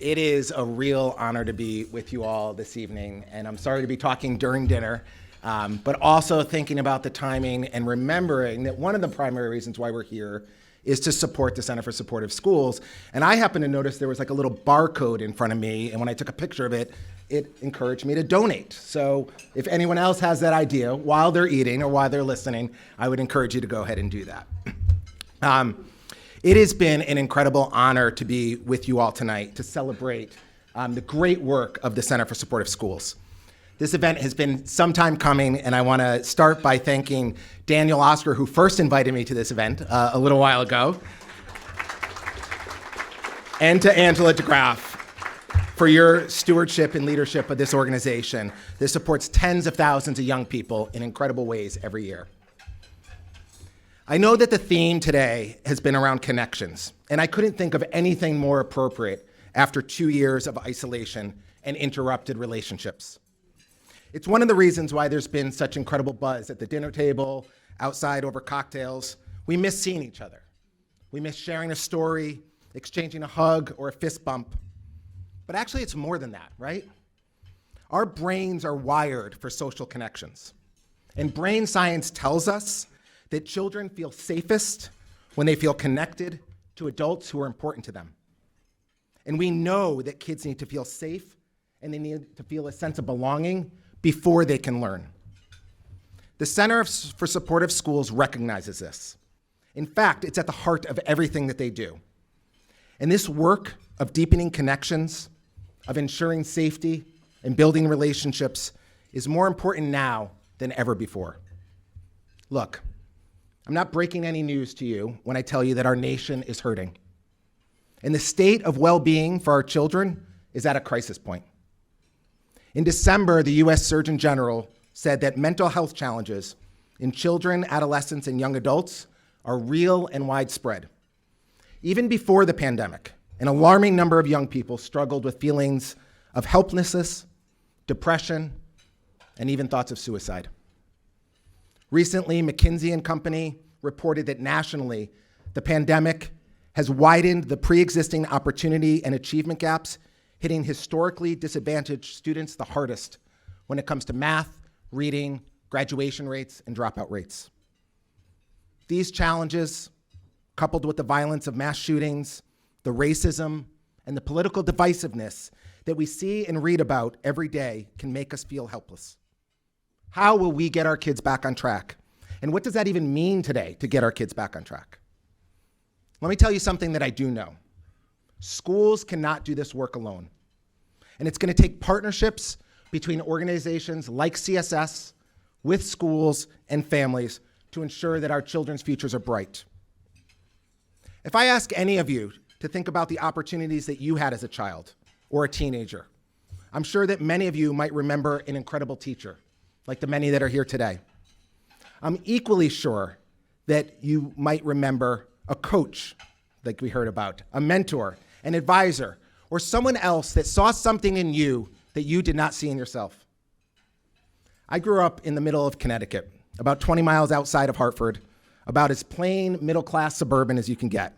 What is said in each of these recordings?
It is a real honor to be with you all this evening, and I'm sorry to be talking during dinner, but also thinking about the timing and remembering that one of the primary reasons why we're here is to support the Center for Supportive Schools. And I happened to notice there was like a little barcode in front of me, and when I took a picture of it, it encouraged me to donate. So if anyone else has that idea while they're eating or while they're listening, I would encourage you to go ahead and do that. It has been an incredible honor to be with you all tonight to celebrate the great work of the Center for Supportive Schools. This event has been some time coming, and I want to start by thanking Daniel Oscar, who first invited me to this event a little while ago, and to Angela DeGraff for your stewardship and leadership of this organization that supports tens of thousands of young people in incredible ways every year. I know that the theme today has been around connections, and I couldn't think of anything more appropriate after 2 years of isolation and interrupted relationships. It's one of the reasons why there's been such incredible buzz at the dinner table, outside over cocktails. We miss seeing each other. We miss sharing a story, exchanging a hug or a fist bump. But actually, it's more than that, right? Our brains are wired for social connections. And brain science tells us that children feel safest when they feel connected to adults who are important to them. And we know that kids need to feel safe and they need to feel a sense of belonging before they can learn. The Center for Supportive Schools recognizes this. In fact, it's at the heart of everything that they do. And this work of deepening connections, of ensuring safety and building relationships is more important now than ever before. Look, I'm not breaking any news to you when I tell you that our nation is hurting. And the state of well-being for our children is at a crisis point. In December, the US Surgeon General said that mental health challenges in children, adolescents, and young adults are real and widespread. Even before the pandemic, an alarming number of young people struggled with feelings of helplessness, depression, and even thoughts of suicide. Recently, McKinsey & Company reported that nationally, the pandemic has widened the pre-existing opportunity and achievement gaps, hitting historically disadvantaged students the hardest when it comes to math, reading, graduation rates, and dropout rates. These challenges, coupled with the violence of mass shootings, the racism, and the political divisiveness that we see and read about every day can make us feel helpless. How will we get our kids back on track? And what does that even mean today to get our kids back on track? Let me tell you something that I do know. Schools cannot do this work alone. And it's going to take partnerships between organizations like CSS, with schools and families to ensure that our children's futures are bright. If I ask any of you to think about the opportunities that you had as a child or a teenager, I'm sure that many of you might remember an incredible teacher, like the many that are here today. I'm equally sure that you might remember a coach, like we heard about, a mentor, an advisor, or someone else that saw something in you that you did not see in yourself. I grew up in the middle of Connecticut, about 20 miles outside of Hartford, about as plain middle-class suburban as you can get.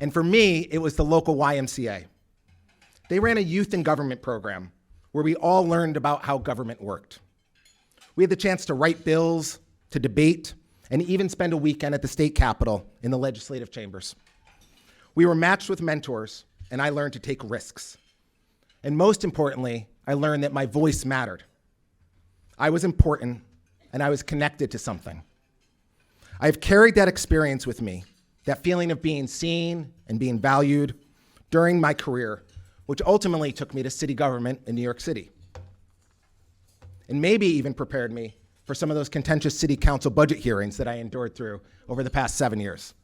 And for me, it was the local YMCA. They ran a youth in government program where we all learned about how government worked. We had the chance to write bills, to debate, and even spend a weekend at the state capitol in the legislative chambers. We were matched with mentors, and I learned to take risks. And most importantly, I learned that my voice mattered. I was important, and I was connected to something. I've carried that experience with me, that feeling of being seen and being valued during my career, which ultimately took me to city government in New York City. And maybe even prepared me for some of those contentious city council budget hearings that I endured through over the past 7 years.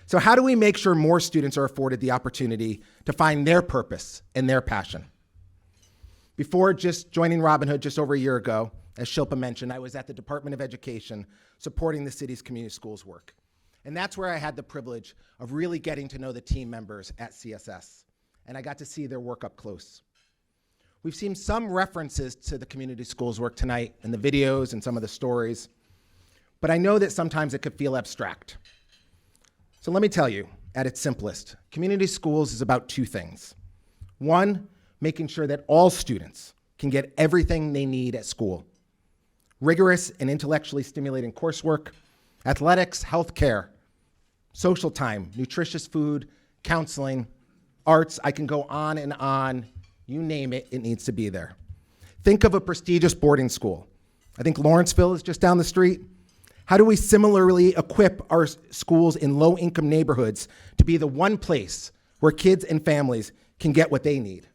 So how do we make sure more students are afforded the opportunity to find their purpose and their passion? Before just joining Robin Hood just over a year ago, as Shilpa mentioned, I was at the Department of Education supporting the city's community schools work. And that's where I had the privilege of really getting to know the team members at CSS. And I got to see their work up close. We've seen some references to the community schools work tonight in the videos and some of the stories, but I know that sometimes it could feel abstract. So let me tell you, at its simplest, community schools is about two things. One, making sure that all students can get everything they need at school. Rigorous and intellectually stimulating coursework, athletics, healthcare, social time, nutritious food, counseling, arts, I can go on and on. You name it, it needs to be there. Think of a prestigious boarding school. I think Lawrenceville is just down the street. How do we similarly equip our schools in low-income neighborhoods to be the one place where kids and families can get what they need?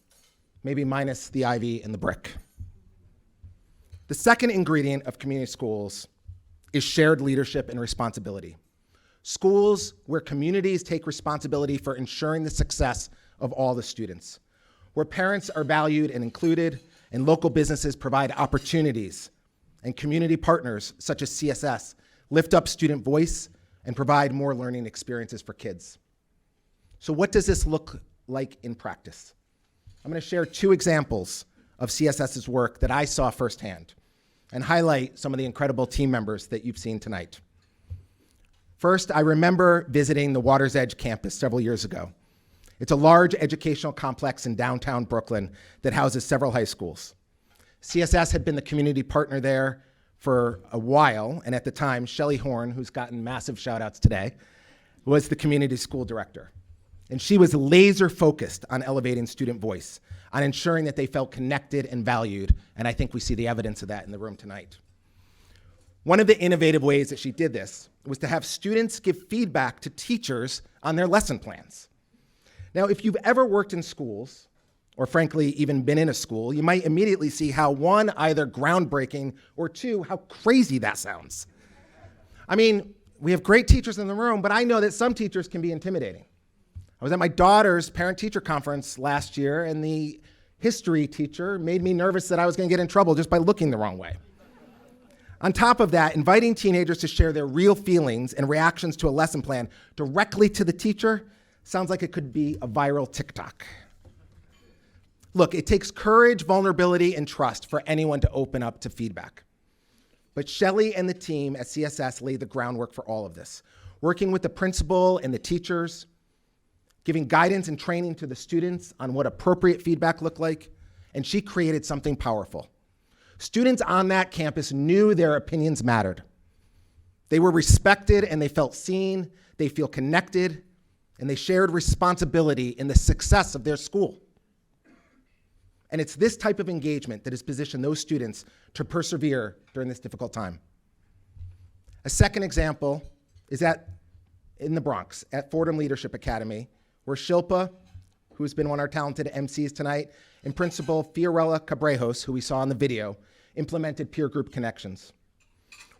Maybe minus the ivy and the brick. The second ingredient of community schools is shared leadership and responsibility. Schools where communities take responsibility for ensuring the success of all the students, where parents are valued and included, and local businesses provide opportunities, and community partners such as CSS lift up student voice and provide more learning experiences for kids. So what does this look like in practice? I'm going to share 2 examples of CSS's work that I saw firsthand and highlight some of the incredible team members that you've seen tonight. First, I remember visiting the Water's Edge campus several years ago. It's a large educational complex in downtown Brooklyn that houses several high schools. CSS had been the community partner there for a while, and at the time, Shelley Horn, who's gotten massive shout outs today, was the community school director. And she was laser focused on elevating student voice, on ensuring that they felt connected and valued, and I think we see the evidence of that in the room tonight. One of the innovative ways that she did this was to have students give feedback to teachers on their lesson plans. Now, if you've ever worked in schools, or frankly, even been in a school, you might immediately see how 1, either groundbreaking, or 2, how crazy that sounds. I mean, we have great teachers in the room, but I know that some teachers can be intimidating. I was at my daughter's parent-teacher conference last year, and the history teacher made me nervous that I was going to get in trouble just by looking the wrong way. On top of that, inviting teenagers to share their real feelings and reactions to a lesson plan directly to the teacher sounds like it could be a viral TikTok. Look, it takes courage, vulnerability, and trust for anyone to open up to feedback. But Shelley and the team at CSS laid the groundwork for all of this, working with the principal and the teachers, giving guidance and training to the students on what appropriate feedback looked like, and she created something powerful. Students on that campus knew their opinions mattered. They were respected and they felt seen, they feel connected, and they shared responsibility in the success of their school. And it's this type of engagement that has positioned those students to persevere during this difficult time. A second example is in the Bronx, at Fordham Leadership Academy, where Shilpa, who's been one of our talented MCs tonight, and Principal Fiorella Cabrejos, who we saw in the video, implemented peer group connections,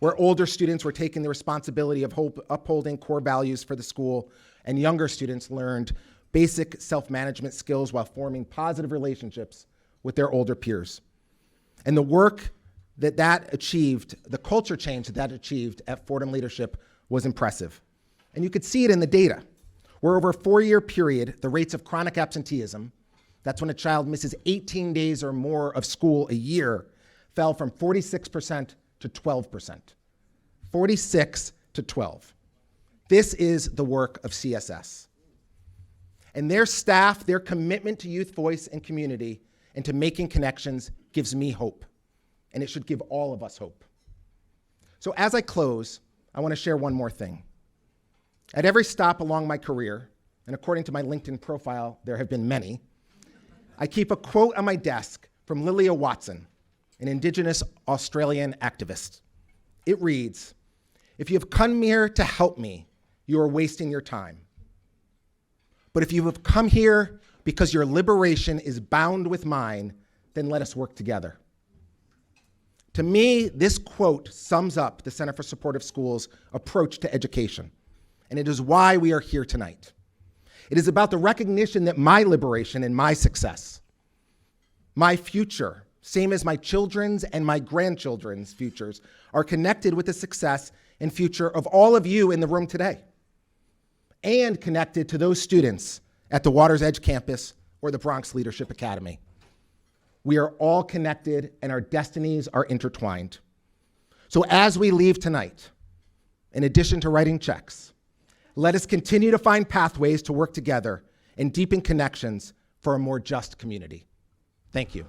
where older students were taking the responsibility of upholding core values for the school, and younger students learned basic self-management skills while forming positive relationships with their older peers. And the work that achieved, the culture change that achieved at Fordham Leadership was impressive. And you could see it in the data, where over a 4-year period, the rates of chronic absenteeism, that's when a child misses 18 days or more of school a year, fell from 46% to 12%. 46 to 12. This is the work of CSS. And their staff, their commitment to youth voice and community and to making connections gives me hope. And it should give all of us hope. So as I close, I want to share one more thing. At every stop along my career, and according to my LinkedIn profile, there have been many, I keep a quote on my desk from Lilia Watson, an Indigenous Australian activist. It reads, "If you have come here to help me, you are wasting your time. But if you have come here because your liberation is bound with mine, then let us work together." To me, this quote sums up the Center for Supportive Schools' approach to education, and it is why we are here tonight. It is about the recognition that my liberation and my success, my future, same as my children's and my grandchildren's futures, are connected with the success and future of all of you in the room today, and connected to those students at the Water's Edge campus or the Bronx Leadership Academy. We are all connected and our destinies are intertwined. So as we leave tonight, in addition to writing checks, let us continue to find pathways to work together and deepen connections for a more just community. Thank you.